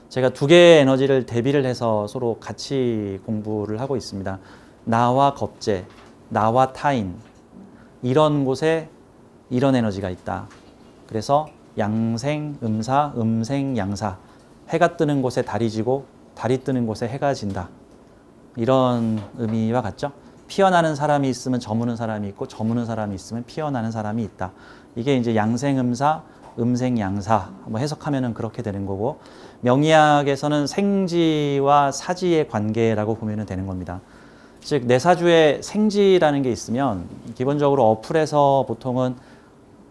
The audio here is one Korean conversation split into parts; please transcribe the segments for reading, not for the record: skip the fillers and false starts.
제가 두 개의 에너지를 대비를 해서 서로 같이 공부를 하고 있습니다. 나와 겁재, 나와 타인, 이런 곳에 이런 에너지가 있다. 그래서 양생, 음사, 음생, 양사. 해가 뜨는 곳에 달이 지고 달이 뜨는 곳에 해가 진다. 이런 의미와 같죠. 피어나는 사람이 있으면 저무는 사람이 있고 저무는 사람이 있으면 피어나는 사람이 있다. 이게 이제 양생음사, 음생양사 한번 해석하면은 그렇게 되는 거고, 명리학에서는 생지와 사지의 관계라고 보면 되는 겁니다. 즉 내사주에 생지라는 게 있으면 기본적으로 어플에서 보통은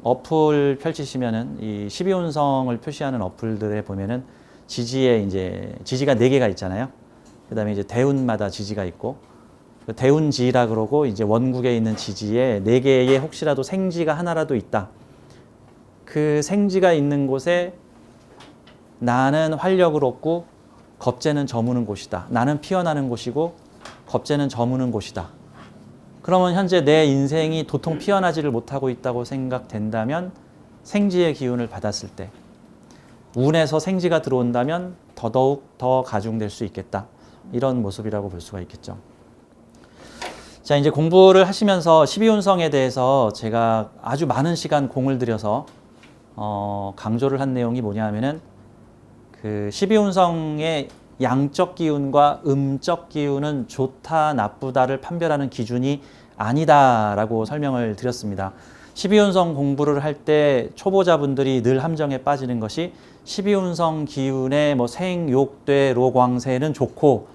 어플 펼치시면은 이 12운성을 표시하는 어플들에 보면은 지지에 이제 지지가 4개가 있잖아요. 그다음에 이제 대운마다 지지가 있고, 대운지라 그러고 이제 원국에 있는 지지에 4개의 혹시라도 생지가 하나라도 있다. 그 생지가 있는 곳에 나는 활력을 얻고 겁재는 저무는 곳이다. 나는 피어나는 곳이고 겁재는 저무는 곳이다. 그러면 현재 내 인생이 도통 피어나지를 못하고 있다고 생각된다면 생지의 기운을 받았을 때 운에서 생지가 들어온다면 더더욱 더 가중될 수 있겠다. 이런 모습이라고 볼 수가 있겠죠. 자, 이제 공부를 하시면서 12운성에 대해서 제가 아주 많은 시간 공을 들여서 강조를 한 내용이 뭐냐 하면은 그 12운성의 양적 기운과 음적 기운은 좋다, 나쁘다를 판별하는 기준이 아니다라고 설명을 드렸습니다. 12운성 공부를 할 때 초보자분들이 늘 함정에 빠지는 것이 12운성 기운의 뭐 생, 욕, 돼, 로, 광세는 좋고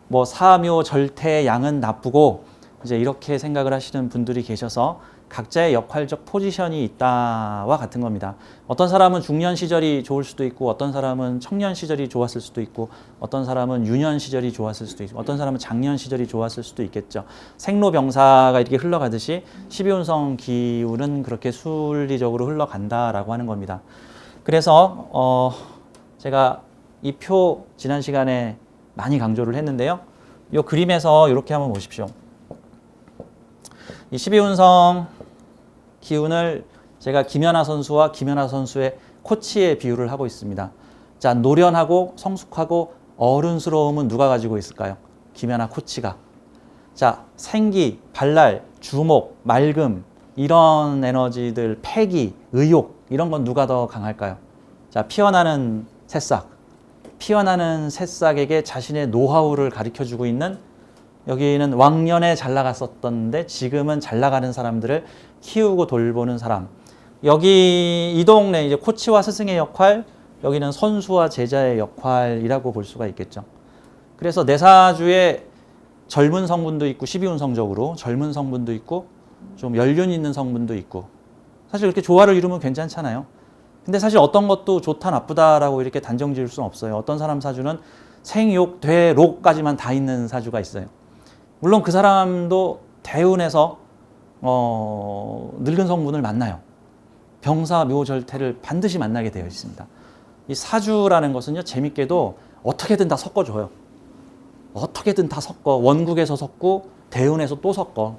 뭐 사묘, 절태, 양은 나쁘고 이제 이렇게 생각을 하시는 분들이 계셔서 각자의 역할적 포지션이 있다와 같은 겁니다. 어떤 사람은 중년 시절이 좋을 수도 있고, 어떤 사람은 청년 시절이 좋았을 수도 있고, 어떤 사람은 유년 시절이 좋았을 수도 있고, 어떤 사람은 장년 시절이 좋았을 수도 있겠죠. 생로병사가 이렇게 흘러가듯이 12운성 기운은 그렇게 순리적으로 흘러간다라고 하는 겁니다. 그래서 제가 이 표 지난 시간에 많이 강조를 했는데요. 이 그림에서 이렇게 한번 보십시오. 이 12운성 기운을 제가 김연아 선수와 김연아 선수의 코치에 비유를 하고 있습니다. 자, 노련하고 성숙하고 어른스러움은 누가 가지고 있을까요? 김연아 코치가. 자, 생기, 발랄, 주목, 맑음, 이런 에너지들, 패기, 의욕, 이런 건 누가 더 강할까요? 자, 피어나는 새싹. 피어나는 새싹에게 자신의 노하우를 가르쳐주고 있는, 여기는 왕년에 잘 나갔었던데 지금은 잘 나가는 사람들을 키우고 돌보는 사람. 여기 이 동네 이제 코치와 스승의 역할, 여기는 선수와 제자의 역할이라고 볼 수가 있겠죠. 그래서 내사주에 젊은 성분도 있고 12운성적으로 젊은 성분도 있고 좀 연륜 있는 성분도 있고, 사실 그렇게 조화를 이루면 괜찮잖아요. 근데 사실 어떤 것도 좋다 나쁘다라고 이렇게 단정 지을 수는 없어요. 어떤 사람 사주는 생욕, 돼, 록까지만 다 있는 사주가 있어요. 물론 그 사람도 대운에서 늙은 성분을 만나요. 병사, 묘, 절태를 반드시 만나게 되어 있습니다. 이 사주라는 것은요, 재밌게도 어떻게든 다 섞어줘요. 어떻게든 다 섞어. 원국에서 섞고 대운에서 또 섞어.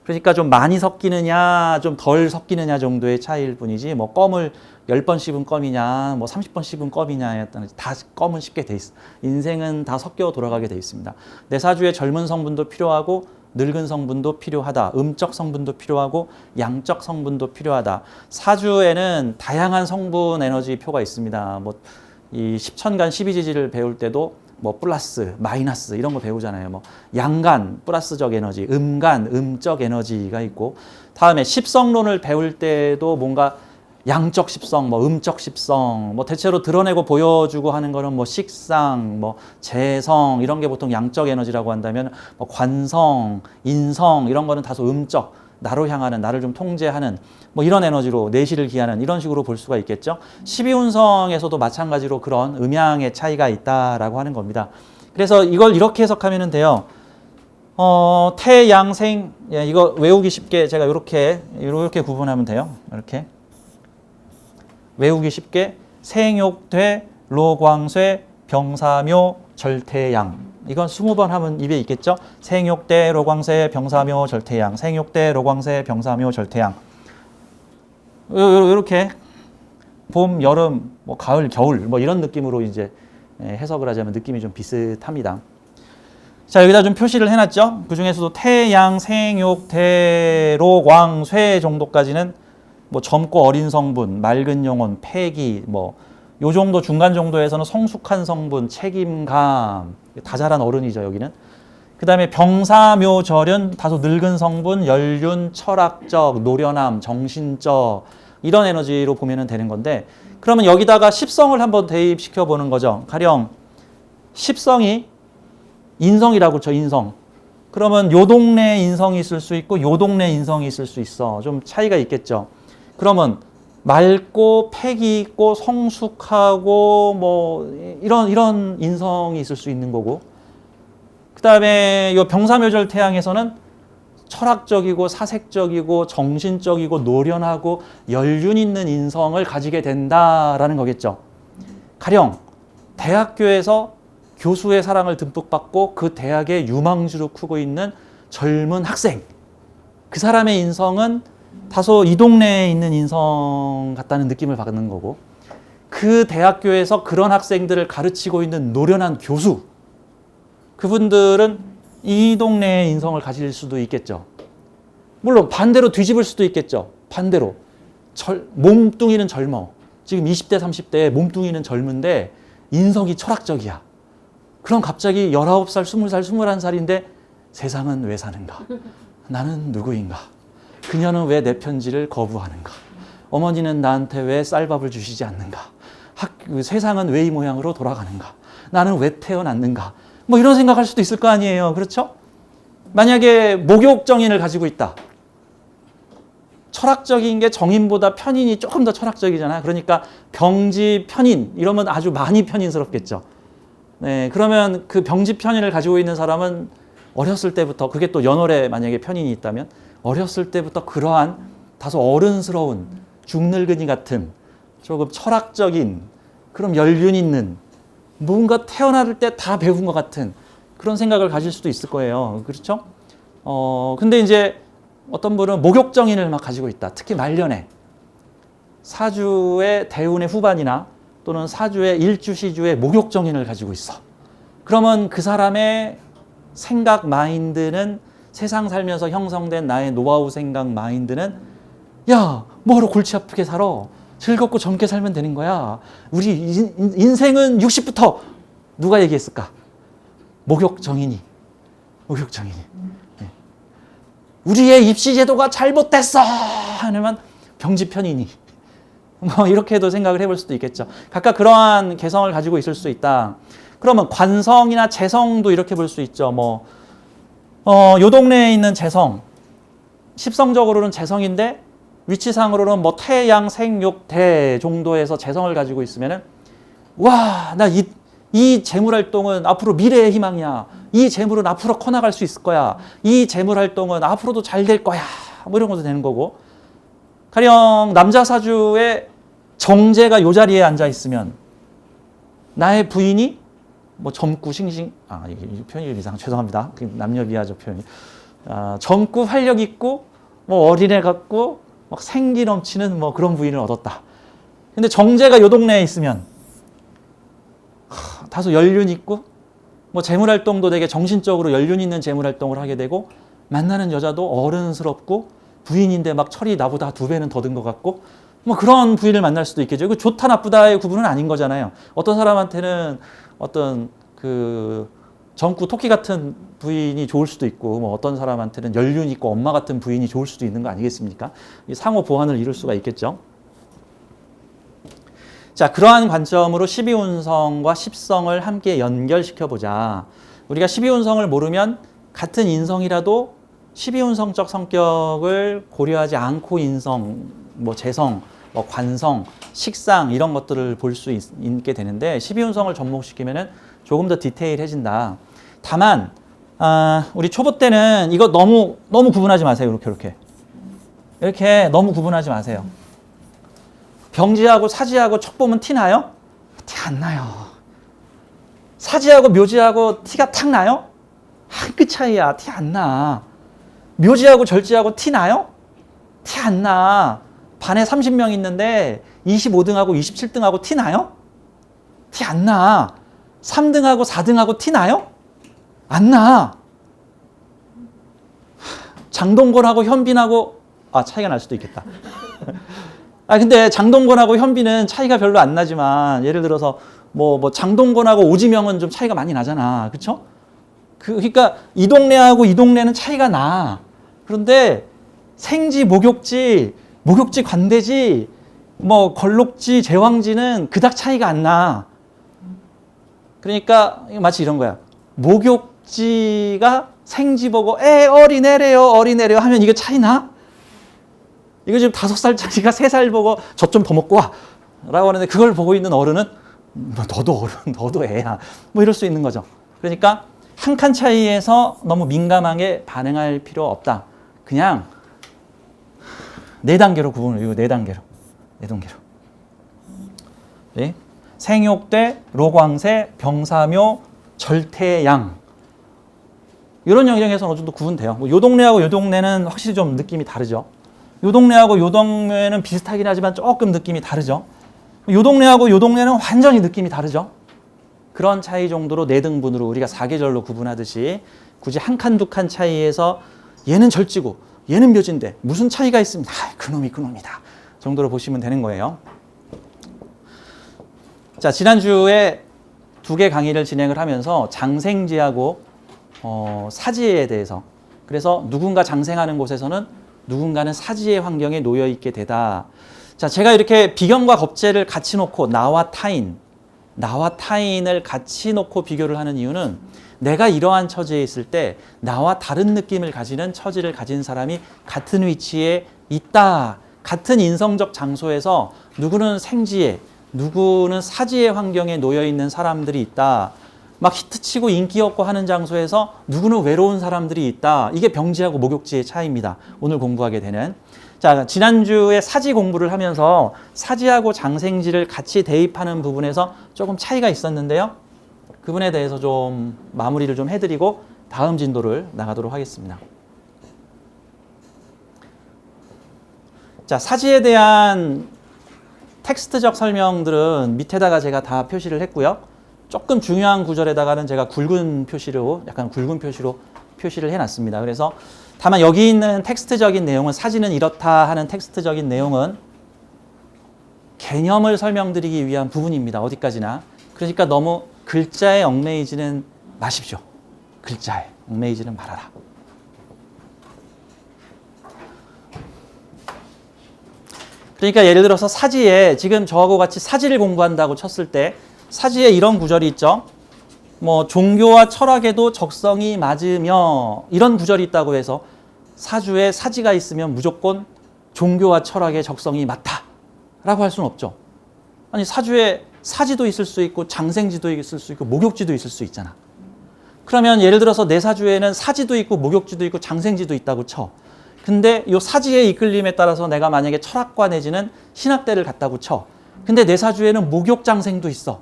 그러니까 좀 많이 섞이느냐 좀 덜 섞이느냐 정도의 차이일 뿐이지, 뭐 껌을 10번 씹은 껌이냐 뭐 30번 씹은 껌이냐 다 껌은 씹게 돼 있어. 인생은 다 섞여 돌아가게 돼 있습니다. 내 사주에 젊은 성분도 필요하고 늙은 성분도 필요하다. 음적 성분도 필요하고 양적 성분도 필요하다. 사주에는 다양한 성분 에너지 표가 있습니다. 뭐 이 십천간 12지지를 배울 때도 뭐 플러스, 마이너스 이런 거 배우잖아요. 뭐 양간, 플러스적 에너지, 음간, 음적 에너지가 있고, 다음에 십성론을 배울 때도 뭔가 양적 십성, 뭐 음적 십성, 뭐 대체로 드러내고 보여주고 하는 거는 뭐 식상, 뭐 재성 이런 게 보통 양적 에너지라고 한다면, 뭐 관성, 인성 이런 거는 다소 음적, 나로 향하는, 나를 좀 통제하는 뭐 이런 에너지로 내실을 기하는 이런 식으로 볼 수가 있겠죠. 12운성에서도 마찬가지로 그런 음양의 차이가 있다라고 하는 겁니다. 그래서 이걸 이렇게 해석하면 돼요. 태양생, 예, 이거 외우기 쉽게 제가 이렇게 구분하면 돼요. 이렇게 외우기 쉽게 생욕돼, 로광쇠, 병사묘, 절태양. 이건 20번 하면 입에 있겠죠? 생육대, 로광세, 병사묘, 절태양. 생육대, 로광세, 병사묘, 절태양. 이렇게 봄, 여름, 뭐 가을, 겨울 뭐 이런 느낌으로 이제 해석을 하자면 느낌이 좀 비슷합니다. 자, 여기다 좀 표시를 해놨죠? 그 중에서도 태양, 생육, 대, 로, 광, 쇠 정도까지는 뭐 젊고 어린 성분, 맑은 영혼, 패기, 뭐 요 정도 중간 정도에서는 성숙한 성분, 책임감, 다 자란 어른이죠 여기는. 그 다음에 병사묘절은 다소 늙은 성분, 연륜, 철학적, 노련함, 정신적 이런 에너지로 보면 되는 건데, 그러면 여기다가 십성을 한번 대입시켜 보는 거죠. 가령 십성이 인성이라고 쳐, 인성. 그러면 요 동네 인성이 있을 수 있고 요 동네 인성이 있을 수 있어. 좀 차이가 있겠죠. 그러면 맑고 패기 있고 성숙하고 뭐 이런 인성이 있을 수 있는 거고, 그 다음에 이 병사묘절 태양에서는 철학적이고 사색적이고 정신적이고 노련하고 연륜 있는 인성을 가지게 된다라는 거겠죠. 가령 대학교에서 교수의 사랑을 듬뿍 받고 그 대학의 유망주로 크고 있는 젊은 학생, 그 사람의 인성은 다소 이 동네에 있는 인성 같다는 느낌을 받는 거고, 그 대학교에서 그런 학생들을 가르치고 있는 노련한 교수, 그분들은 이 동네의 인성을 가질 수도 있겠죠. 물론 반대로 뒤집을 수도 있겠죠. 반대로 몸뚱이는 젊어. 지금 20대 30대에 몸뚱이는 젊은데 인성이 철학적이야. 그럼 갑자기 19살, 20살, 21살인데 세상은 왜 사는가? 나는 누구인가? 그녀는 왜 내 편지를 거부하는가? 어머니는 나한테 왜 쌀밥을 주시지 않는가? 세상은 왜 이 모양으로 돌아가는가? 나는 왜 태어났는가? 뭐 이런 생각할 수도 있을 거 아니에요. 그렇죠? 만약에 목욕정인을 가지고 있다. 철학적인 게 정인보다 편인이 조금 더 철학적이잖아요. 그러니까 병지 편인 이러면 아주 많이 편인스럽겠죠. 네, 그러면 그 병지 편인을 가지고 있는 사람은 어렸을 때부터, 그게 또 연월에 만약에 편인이 있다면 어렸을 때부터 그러한 다소 어른스러운 중늙은이 같은 조금 철학적인 그런 연륜 있는, 뭔가 태어날 때 다 배운 것 같은 그런 생각을 가질 수도 있을 거예요. 그렇죠? 근데 이제 어떤 분은 목욕정인을 막 가지고 있다. 특히 말년에 사주의 대운의 후반이나 또는 사주의 일주 시주의 목욕정인을 가지고 있어. 그러면 그 사람의 생각 마인드는, 세상 살면서 형성된 나의 노하우 생각 마인드는, 야, 뭐하러 골치 아프게 살아? 즐겁고 젊게 살면 되는 거야. 우리 인생은 60부터 누가 얘기했을까? 목욕정인이. 네. 우리의 입시제도가 잘못됐어 하면 병지편이니. 뭐 이렇게도 생각을 해볼 수도 있겠죠. 각각 그러한 개성을 가지고 있을 수 있다. 그러면 관성이나 재성도 이렇게 볼 수 있죠. 요 동네에 있는 재성, 십성적으로는 재성인데 위치상으로는 뭐 태양, 생육, 대 정도에서 재성을 가지고 있으면은, 와, 나 이 재물 활동은 앞으로 미래의 희망이야. 이 재물은 앞으로 커나갈 수 있을 거야. 이 재물 활동은 앞으로도 잘 될 거야. 뭐 이런 것도 되는 거고. 가령 남자 사주에 정제가 요 자리에 앉아 있으면 나의 부인이 뭐 젊고 싱싱, 이 표현이 이상, 죄송합니다. 남녀 비하죠 표현이. 젊고 활력 있고 뭐 어린애 같고 막 생기 넘치는 뭐 그런 부인을 얻었다. 근데 정제가 요 동네에 있으면 다소 연륜 있고 뭐 재물 활동도 되게 정신적으로 연륜 있는 재물 활동을 하게 되고, 만나는 여자도 어른스럽고 부인인데 막 철이 나보다 2배는 더 든 것 같고, 뭐 그런 부인을 만날 수도 있겠죠. 이거 좋다 나쁘다의 구분은 아닌 거잖아요. 어떤 사람한테는 어떤 그 젊고 토끼 같은 부인이 좋을 수도 있고, 뭐 어떤 사람한테는 연륜 있고 엄마 같은 부인이 좋을 수도 있는 거 아니겠습니까? 이 상호 보완을 이룰 수가 있겠죠. 자, 그러한 관점으로 12운성과 10성을 함께 연결시켜 보자. 우리가 12운성을 모르면 같은 인성이라도 12운성적 성격을 고려하지 않고 인성, 뭐 재성, 뭐 관성, 식상 이런 것들을 볼 수 있게 되는데, 12운성을 접목시키면은 조금 더 디테일해진다. 다만 우리 초보 때는 이거 너무 구분하지 마세요. 이렇게 너무 구분하지 마세요. 병지하고 사지하고 척 보면 티 나요? 티 안 나요. 사지하고 묘지하고 티가 탁 나요? 한 끗 차이야. 티 안 나. 묘지하고 절지하고 티 나요? 티 안 나. 반에 30명 있는데 25등하고 27등하고 티 나요? 티 안 나. 3등하고 4등하고 티 나요? 안 나. 장동건하고 현빈하고 차이가 날 수도 있겠다. 근데 장동건하고 현빈은 차이가 별로 안 나지만 예를 들어서 뭐 장동건하고 오지명은 좀 차이가 많이 나잖아. 그렇죠? 그러니까 이 동네하고 이 동네는 차이가 나. 그런데 생지, 목욕지, 관대지, 뭐 걸록지, 제왕지는 그닥 차이가 안 나. 그러니까 마치 이런 거야. 목욕지가 생지 보고 어리내래요 하면 이게 차이 나? 이거 지금 5살짜리가 3살 보고 저 좀 더 먹고 와 라고 하는데 그걸 보고 있는 어른은 너도 어른, 너도 애야. 뭐 이럴 수 있는 거죠. 그러니까 한 칸 차이에서 너무 민감하게 반응할 필요 없다. 그냥 4단계로 구분을, 이거 4단계로. 네? 생욕대, 로광세, 병사묘, 절태양. 이런 영역에서는 어느 정도 구분돼요. 요 동네하고 요 동네는 확실히 좀 느낌이 다르죠. 요 동네하고 요 동네는 비슷하긴 하지만 조금 느낌이 다르죠. 요 동네하고 요 동네는 완전히 느낌이 다르죠. 그런 차이 정도로 4등분으로 우리가 4계절로 구분하듯이 굳이 한 칸, 두 칸 차이에서 얘는 절지고 얘는 묘지인데 무슨 차이가 있습니다. 그놈이다 정도로 보시면 되는 거예요. 자, 지난주에 2개 강의를 진행을 하면서 장생지하고 사지에 대해서, 그래서 누군가 장생하는 곳에서는 누군가는 사지의 환경에 놓여 있게 되다. 자, 제가 이렇게 비견과 겁재를 같이 놓고 나와 타인을 같이 놓고 비교를 하는 이유는 내가 이러한 처지에 있을 때 나와 다른 느낌을 가지는 처지를 가진 사람이 같은 위치에 있다. 같은 인성적 장소에서 누구는 생지에, 누구는 사지의 환경에 놓여 있는 사람들이 있다. 막 히트치고 인기 없고 하는 장소에서 누구는 외로운 사람들이 있다. 이게 병지하고 목욕지의 차이입니다. 오늘 공부하게 되는. 자, 지난주에 사지 공부를 하면서 사지하고 장생지를 같이 대입하는 부분에서 조금 차이가 있었는데요. 그 부분에 대해서 좀 마무리를 좀 해드리고 다음 진도를 나가도록 하겠습니다. 자, 사지에 대한 텍스트적 설명들은 밑에다가 제가 다 표시를 했고요. 조금 중요한 구절에다가는 제가 약간 굵은 표시로 표시를 해놨습니다. 그래서 다만 여기 있는 텍스트적인 내용은, 사지는 이렇다 하는 텍스트적인 내용은 개념을 설명드리기 위한 부분입니다. 어디까지나. 그러니까 너무 글자에 얽매이지는 마십시오. 글자에 얽매이지는 말아라. 그러니까 예를 들어서 사지에, 지금 저하고 같이 사지를 공부한다고 쳤을 때 사지에 이런 구절이 있죠. 뭐 종교와 철학에도 적성이 맞으며, 이런 구절이 있다고 해서 사주에 사지가 있으면 무조건 종교와 철학에 적성이 맞다 라고 할 수는 없죠. 아니, 사주에 사지도 있을 수 있고 장생지도 있을 수 있고 목욕지도 있을 수 있잖아. 그러면 예를 들어서 내 사주에는 사지도 있고 목욕지도 있고 장생지도 있다고 쳐. 근데 이 사지의 이끌림에 따라서 내가 만약에 철학과 내지는 신학대를 갔다고 쳐. 근데 내 사주에는 목욕장생도 있어.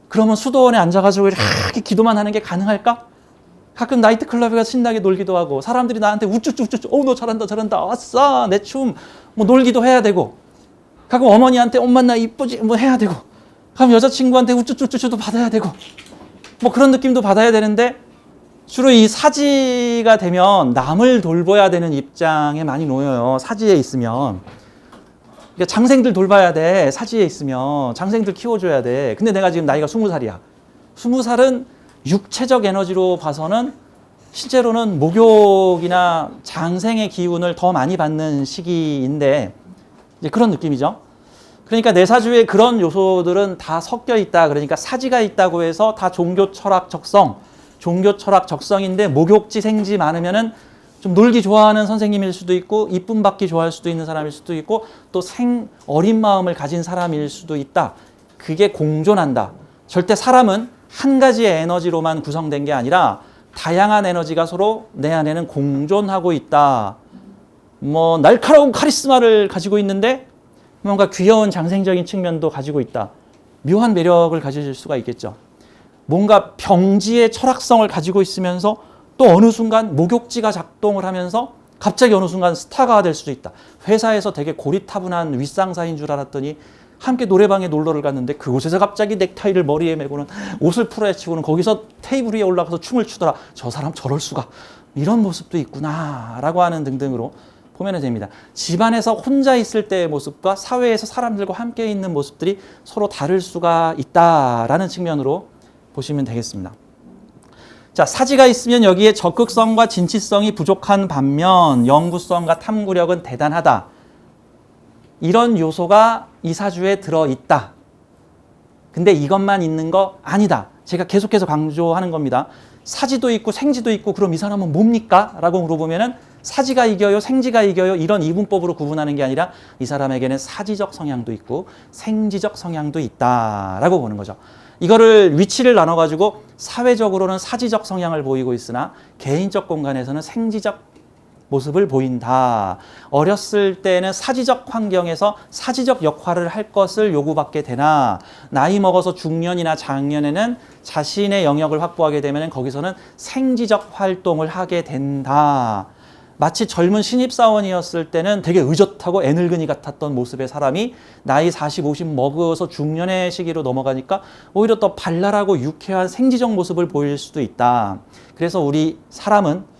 그러면 수도원에 앉아가지고 이렇게 기도만 하는 게 가능할까? 가끔 나이트클럽에 가서 신나게 놀기도 하고, 사람들이 나한테 우쭈쭈쭈쭈, 너 잘한다, 아싸, 내 춤, 뭐 놀기도 해야 되고, 가끔 어머니한테 엄마 나 이쁘지, 뭐 해야 되고, 가끔 여자친구한테 우쭈쭈쭈쭈도 받아야 되고, 뭐 그런 느낌도 받아야 되는데, 주로 이 사지가 되면 남을 돌봐야 되는 입장에 많이 놓여요. 사지에 있으면. 그러니까 장생들 돌봐야 돼. 사지에 있으면. 장생들 키워줘야 돼. 근데 내가 지금 나이가 20살이야. 20살은 육체적 에너지로 봐서는 실제로는 목욕이나 장생의 기운을 더 많이 받는 시기인데, 이제 그런 느낌이죠. 그러니까 내 사주에 그런 요소들은 다 섞여 있다. 그러니까 사지가 있다고 해서 다 종교 철학 적성인데 목욕지 생지 많으면은 좀 놀기 좋아하는 선생님일 수도 있고, 이쁨 받기 좋아할 수도 있는 사람일 수도 있고, 또 어린 마음을 가진 사람일 수도 있다. 그게 공존한다. 절대 사람은 한 가지의 에너지로만 구성된 게 아니라 다양한 에너지가 서로 내 안에는 공존하고 있다. 뭐 날카로운 카리스마를 가지고 있는데 뭔가 귀여운 장생적인 측면도 가지고 있다. 묘한 매력을 가질 수가 있겠죠. 뭔가 병지의 철학성을 가지고 있으면서 또 어느 순간 목욕지가 작동을 하면서 갑자기 어느 순간 스타가 될 수도 있다. 회사에서 되게 고리타분한 윗상사인 줄 알았더니 함께 노래방에 놀러를 갔는데 그곳에서 갑자기 넥타이를 머리에 메고는 옷을 풀어헤치고는 거기서 테이블 위에 올라가서 춤을 추더라. 저 사람 저럴 수가. 이런 모습도 있구나 라고 하는 등등으로 보면 됩니다. 집안에서 혼자 있을 때의 모습과 사회에서 사람들과 함께 있는 모습들이 서로 다를 수가 있다라는 측면으로 보시면 되겠습니다. 자, 사지가 있으면 여기에 적극성과 진취성이 부족한 반면 연구성과 탐구력은 대단하다. 이런 요소가 이 사주에 들어있다. 근데 이것만 있는 거 아니다. 제가 계속해서 강조하는 겁니다. 사지도 있고 생지도 있고 그럼 이 사람은 뭡니까? 라고 물어보면은 사지가 이겨요, 생지가 이겨요 이런 이분법으로 구분하는 게 아니라 이 사람에게는 사지적 성향도 있고 생지적 성향도 있다라고 보는 거죠. 이거를 위치를 나눠가지고 사회적으로는 사지적 성향을 보이고 있으나 개인적 공간에서는 생지적 모습을 보인다. 어렸을 때는 사지적 환경에서 사지적 역할을 할 것을 요구받게 되나 나이 먹어서 중년이나 장년에는 자신의 영역을 확보하게 되면 거기서는 생지적 활동을 하게 된다. 마치 젊은 신입사원이었을 때는 되게 의젓하고 애늙은이 같았던 모습의 사람이 나이 40, 50 먹어서 중년의 시기로 넘어가니까 오히려 더 발랄하고 유쾌한 생지적 모습을 보일 수도 있다. 그래서 우리 사람은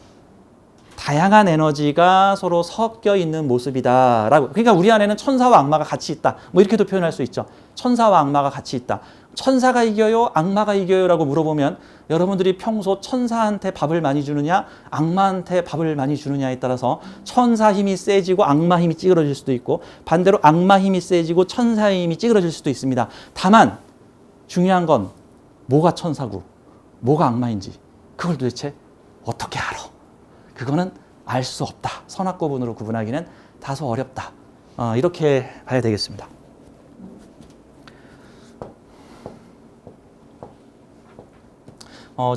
다양한 에너지가 서로 섞여 있는 모습이다라고. 그러니까 우리 안에는 천사와 악마가 같이 있다. 뭐 이렇게도 표현할 수 있죠. 천사와 악마가 같이 있다. 천사가 이겨요? 악마가 이겨요? 라고 물어보면 여러분들이 평소 천사한테 밥을 많이 주느냐 악마한테 밥을 많이 주느냐에 따라서 천사 힘이 세지고 악마 힘이 찌그러질 수도 있고 반대로 악마 힘이 세지고 천사 힘이 찌그러질 수도 있습니다. 다만 중요한 건 뭐가 천사고 뭐가 악마인지 그걸 도대체 어떻게 알아? 그거는 알 수 없다. 선악구분으로 구분하기는 다소 어렵다. 이렇게 봐야 되겠습니다.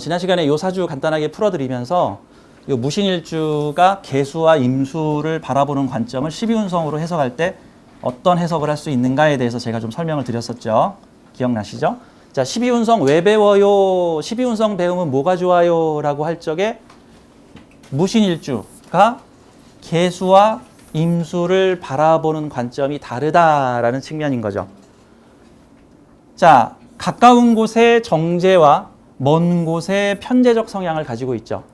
지난 시간에 이 사주 간단하게 풀어드리면서 이 무신일주가 계수와 임수를 바라보는 관점을 12운성으로 해석할 때 어떤 해석을 할 수 있는가에 대해서 제가 좀 설명을 드렸었죠. 기억나시죠? 자, 12운성 왜 배워요? 12운성 배우면 뭐가 좋아요? 라고 할 적에 무신일주가 계수와 임수를 바라보는 관점이 다르다라는 측면인 거죠. 자, 가까운 곳의 정제와 먼 곳의 편재적 성향을 가지고 있죠.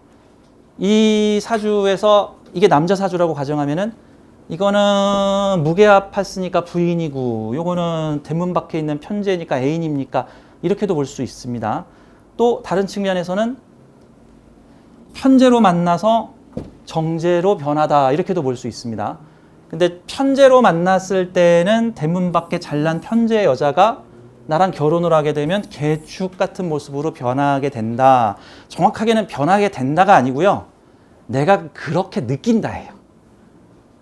이 사주에서 이게 남자 사주라고 가정하면은 이거는 무게합했으니까 부인이고 요거는 대문 밖에 있는 편재니까 애인입니까? 이렇게도 볼 수 있습니다. 또 다른 측면에서는 편재로 만나서 정제로 변하다 이렇게도 볼 수 있습니다. 근데 편재로 만났을 때는 대문 밖에 잘난 편재 여자가 나랑 결혼을 하게 되면 개축 같은 모습으로 변하게 된다. 정확하게는 변하게 된다가 아니고요. 내가 그렇게 느낀다예요.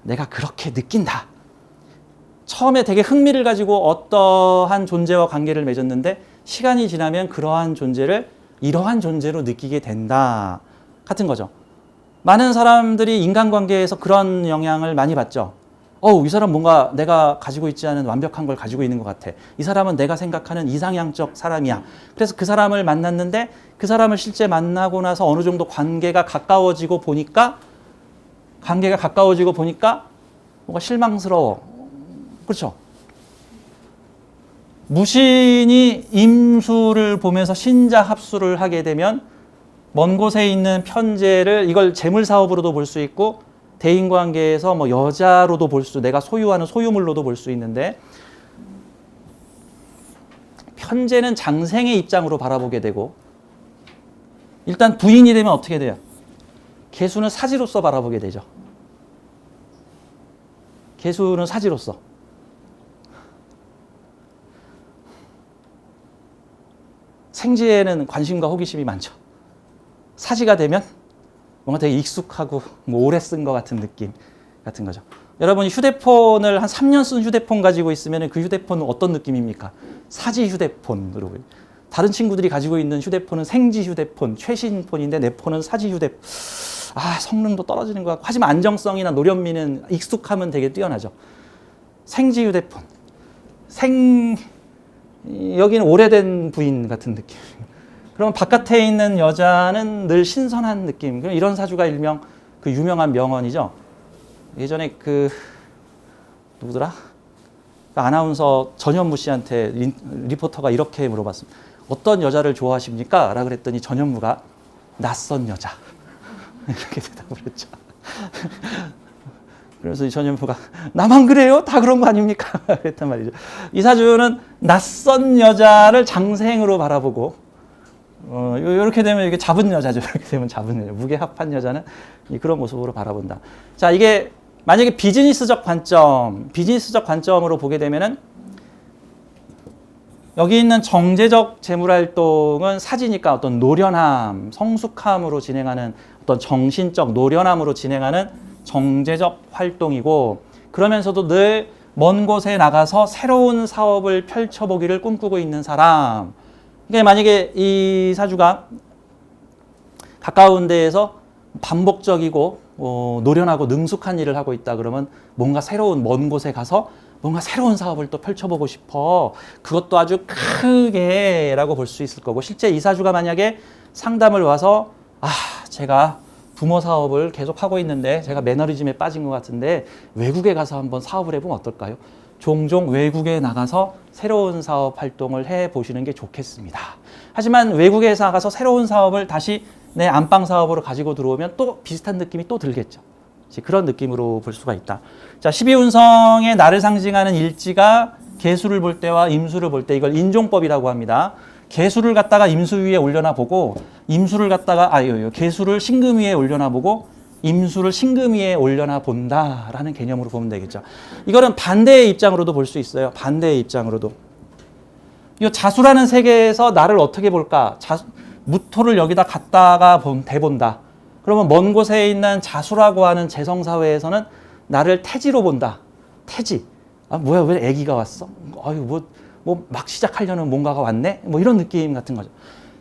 내가 그렇게 느낀다. 처음에 되게 흥미를 가지고 어떠한 존재와 관계를 맺었는데 시간이 지나면 그러한 존재를 이러한 존재로 느끼게 된다. 같은 거죠. 많은 사람들이 인간관계에서 그런 영향을 많이 받죠. 이 사람 뭔가 내가 가지고 있지 않은 완벽한 걸 가지고 있는 것 같아. 이 사람은 내가 생각하는 이상향적 사람이야. 그래서 그 사람을 만났는데 그 사람을 실제 만나고 나서 어느 정도 관계가 가까워지고 보니까 뭔가 실망스러워. 그렇죠? 무신이 임수를 보면서 신자 합수를 하게 되면 먼 곳에 있는 편재를 이걸 재물 사업으로도 볼 수 있고 대인관계에서 뭐 여자로도 볼 수, 내가 소유하는 소유물로도 볼 수 있는데 편재는 장생의 입장으로 바라보게 되고 일단 부인이 되면 어떻게 돼요? 계수는 사지로서 바라보게 되죠. 계수는 사지로서. 생지에는 관심과 호기심이 많죠. 사지가 되면 뭔가 되게 익숙하고 뭐 오래 쓴 것 같은 느낌 같은 거죠. 여러분이 휴대폰을 한 3년 쓴 휴대폰 가지고 있으면 그 휴대폰은 어떤 느낌입니까? 사지 휴대폰으로. 다른 친구들이 가지고 있는 휴대폰은 생지 휴대폰, 최신 폰인데 내 폰은 사지 휴대폰. 성능도 떨어지는 것 같고 하지만 안정성이나 노련미는 익숙하면 되게 뛰어나죠. 생지 휴대폰. 여기는 오래된 부인 같은 느낌. 그럼 바깥에 있는 여자는 늘 신선한 느낌. 이런 사주가 일명 그 유명한 명언이죠. 예전에 그 누구더라? 그 아나운서 전현무 씨한테 리포터가 이렇게 물어봤습니다. 어떤 여자를 좋아하십니까? 라고 그랬더니 전현무가 낯선 여자. 이렇게 대답을 했죠. 그래서 이 전현무가 나만 그래요? 다 그런 거 아닙니까? 그랬단 말이죠. 이 사주는 낯선 여자를 장생으로 바라보고 이렇게 되면 이게 잡은 여자죠. 이렇게 되면 잡은 여자. 무게합한 여자는 그런 모습으로 바라본다. 자, 이게 만약에 비즈니스적 관점으로 보게 되면은 여기 있는 정제적 재물활동은 사지니까 어떤 노련함, 성숙함으로 진행하는 어떤 정신적 노련함으로 진행하는 정제적 활동이고 그러면서도 늘 먼 곳에 나가서 새로운 사업을 펼쳐보기를 꿈꾸고 있는 사람. 그러니까 만약에 이 사주가 가까운 데에서 반복적이고 노련하고 능숙한 일을 하고 있다 그러면 뭔가 새로운 먼 곳에 가서 뭔가 새로운 사업을 또 펼쳐보고 싶어. 그것도 아주 크게 라고 볼 수 있을 거고 실제 이 사주가 만약에 상담을 와서 제가 부모 사업을 계속 하고 있는데 제가 매너리즘에 빠진 것 같은데 외국에 가서 한번 사업을 해보면 어떨까요? 종종 외국에 나가서 새로운 사업 활동을 해보시는 게 좋겠습니다. 하지만 외국에서 나가서 새로운 사업을 다시 내 안방 사업으로 가지고 들어오면 또 비슷한 느낌이 또 들겠죠. 그런 느낌으로 볼 수가 있다. 자, 12운성의 나를 상징하는 일지가 개수를 볼 때와 임수를 볼 때 이걸 인종법이라고 합니다. 개수를 갖다가 임수 위에 올려놔 보고 임수를 갖다가 개수를 신금 위에 올려놔 보고 임수를 신금 위에 올려놔 본다라는 개념으로 보면 되겠죠. 이거는 반대의 입장으로도 볼 수 있어요. 반대의 입장으로도. 이 자수라는 세계에서 나를 어떻게 볼까? 무토를 여기다 갖다가 대본다. 그러면 먼 곳에 있는 자수라고 하는 재성사회에서는 나를 태지로 본다. 태지. 뭐야, 왜 애기가 왔어? 막 시작하려는 뭔가가 왔네? 이런 느낌 같은 거죠.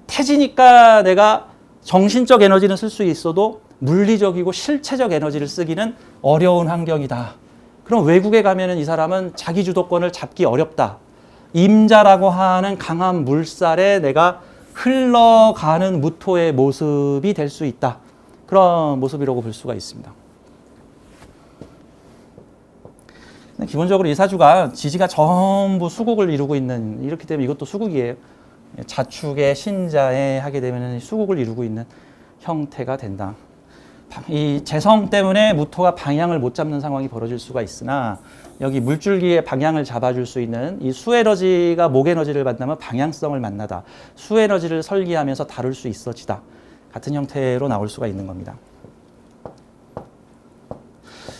태지니까 내가 정신적 에너지는 쓸 수 있어도 물리적이고 실체적 에너지를 쓰기는 어려운 환경이다. 그럼 외국에 가면은 이 사람은 자기 주도권을 잡기 어렵다. 임자라고 하는 강한 물살에 내가 흘러가는 무토의 모습이 될 수 있다. 그런 모습이라고 볼 수가 있습니다. 기본적으로 이 사주가 지지가 전부 수국을 이루고 있는 이렇기 때문에 이것도 수국이에요. 자축의 신자에 하게 되면 수국을 이루고 있는 형태가 된다. 이 재성 때문에 무토가 방향을 못 잡는 상황이 벌어질 수가 있으나 여기 물줄기의 방향을 잡아줄 수 있는 이 수에너지가 목에너지를 만나면 방향성을 만나다. 수에너지를 설계하면서 다룰 수 있어지다. 같은 형태로 나올 수가 있는 겁니다.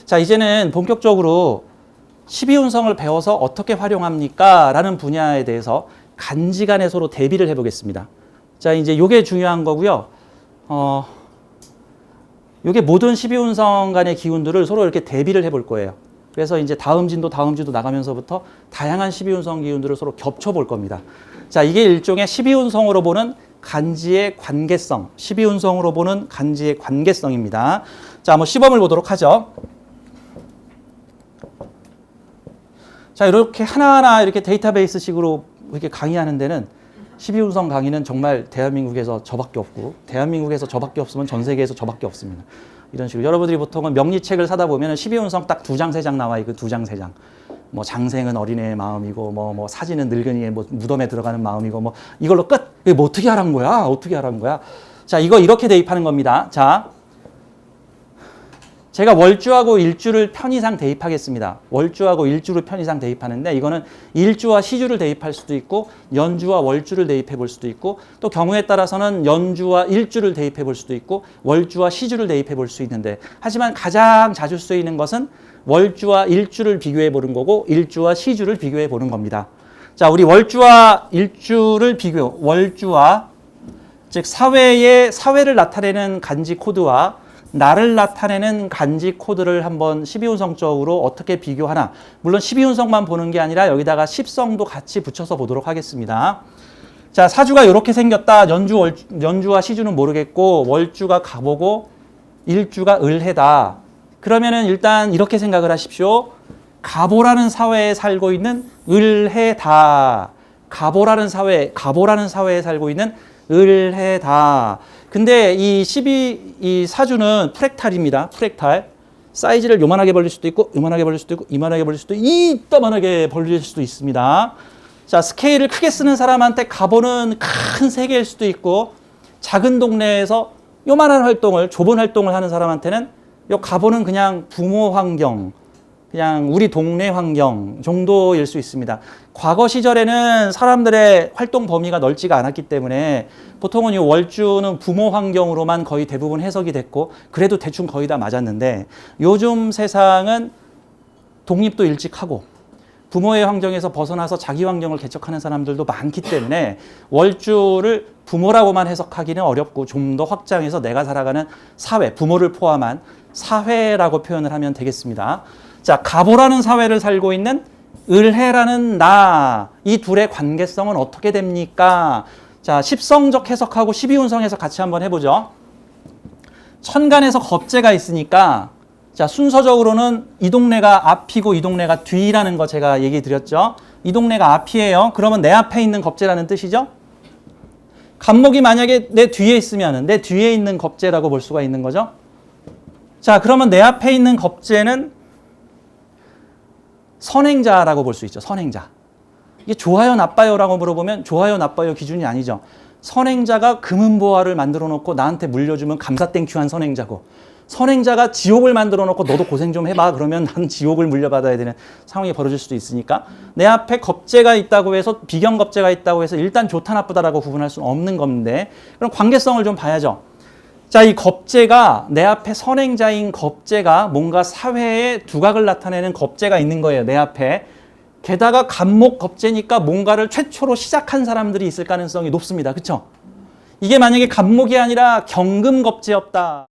자, 이제는 본격적으로 12운성을 배워서 어떻게 활용합니까? 라는 분야에 대해서 간지간에 서로 대비를 해보겠습니다. 자, 이제 요게 중요한 거고요. 요게 모든 12운성 간의 기운들을 서로 이렇게 대비를 해볼 거예요. 그래서 이제 다음 진도 나가면서부터 다양한 12운성 기운들을 서로 겹쳐볼 겁니다. 자, 이게 일종의 12운성으로 보는 간지의 관계성, 12운성으로 보는 간지의 관계성입니다. 자, 한번 시범을 보도록 하죠. 자, 이렇게 하나하나 이렇게 데이터베이스식으로 이렇게 강의하는 데는 12운성 강의는 정말 대한민국에서 저밖에 없고 대한민국에서 저밖에 없으면 전 세계에서 저밖에 없습니다. 이런 식으로 여러분들이 보통은 명리책을 사다 보면 12운성 딱 2장, 3장 나와 있고 2장, 3장. 장생은 어린애의 마음이고 사지는 늙은이의 무덤에 들어가는 마음이고 이걸로 끝. 이게 어떻게 하라는 거야? 어떻게 하라는 거야? 자, 이거 이렇게 대입하는 겁니다. 자, 제가 월주하고 일주를 편의상 대입하겠습니다. 월주하고 일주를 편의상 대입하는데 이거는 일주와 시주를 대입할 수도 있고 연주와 월주를 대입해 볼 수도 있고 또 경우에 따라서는 연주와 일주를 대입해 볼 수도 있고 월주와 시주를 대입해 볼 수 있는데 하지만 가장 자주 쓰이는 것은 월주와 일주를 비교해 보는 거고 일주와 시주를 비교해 보는 겁니다. 자, 우리 월주와 일주를 월주와 즉 사회를 나타내는 간지 코드와 나를 나타내는 간지 코드를 한번 12운성적으로 어떻게 비교하나. 물론 12운성만 보는 게 아니라 여기다가 10성도 같이 붙여서 보도록 하겠습니다. 자, 사주가 이렇게 생겼다. 연주와 시주는 모르겠고 월주가 가보고 일주가 을해다. 그러면은 일단 이렇게 생각을 하십시오. 가보라는 사회에 살고 있는 을해다. 가보라는 사회에 살고 있는 을해다. 근데 이 사주는 프랙탈입니다. 프랙탈. 사이즈를 요만하게 벌릴 수도 있고, 요만하게 벌릴 수도 있고, 이만하게 벌릴 수도 있고, 이따만하게 벌릴 수도 있습니다. 자, 스케일을 크게 쓰는 사람한테 가보는 큰 세계일 수도 있고, 작은 동네에서 요만한 활동을, 좁은 활동을 하는 사람한테는 요 가보는 그냥 부모 환경, 그냥 우리 동네 환경 정도일 수 있습니다. 과거 시절에는 사람들의 활동 범위가 넓지가 않았기 때문에 보통은 이 월주는 부모 환경으로만 거의 대부분 해석이 됐고, 그래도 대충 거의 다 맞았는데, 요즘 세상은 독립도 일찍 하고 부모의 환경에서 벗어나서 자기 환경을 개척하는 사람들도 많기 때문에 월주를 부모라고만 해석하기는 어렵고, 좀 더 확장해서 내가 살아가는 사회, 부모를 포함한 사회라고 표현을 하면 되겠습니다. 자, 가보라는 사회를 살고 있는 을해라는 나, 이 둘의 관계성은 어떻게 됩니까? 자, 십성적 해석하고 십이운성 해석 같이 한번 해보죠. 천간에서 겁재가 있으니까, 자, 순서적으로는 이 동네가 앞이고 이 동네가 뒤라는 거 제가 얘기 드렸죠. 이 동네가 앞이에요. 그러면 내 앞에 있는 겁재라는 뜻이죠. 갑목이 만약에 내 뒤에 있으면 내 뒤에 있는 겁재라고 볼 수가 있는 거죠. 자, 그러면 내 앞에 있는 겁재는 선행자라고 볼 수 있죠. 선행자. 이게 좋아요, 나빠요라고 물어보면 좋아요, 나빠요 기준이 아니죠. 선행자가 금은보화를 만들어 놓고 나한테 물려주면 감사땡큐한 선행자고, 선행자가 지옥을 만들어 놓고 너도 고생 좀 해봐 그러면 난 지옥을 물려받아야 되는 상황이 벌어질 수도 있으니까, 내 앞에 겁재가 있다고 해서, 비경겁재가 있다고 해서 일단 좋다 나쁘다라고 구분할 수는 없는 건데, 그럼 관계성을 좀 봐야죠. 자, 이 겁재가, 내 앞에 선행자인 겁재가 뭔가 사회에 두각을 나타내는 겁재가 있는 거예요, 내 앞에. 게다가 갑목 겁재니까 뭔가를 최초로 시작한 사람들이 있을 가능성이 높습니다. 그렇죠? 이게 만약에 갑목이 아니라 경금 겁재였다.